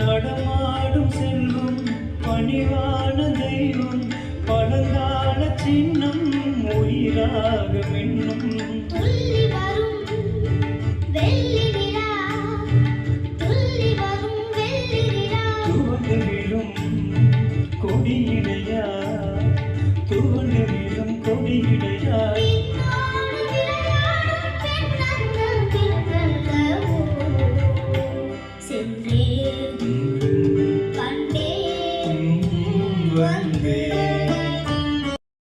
நடமாடும் செல்வம் பணிவான தெய்வம் பழங்கால சின்னம் உயிராக மின்னும் துவண்டுவிலும் கொடியிடையா துவண்டுவிலும் கொடியிடையா வந்தே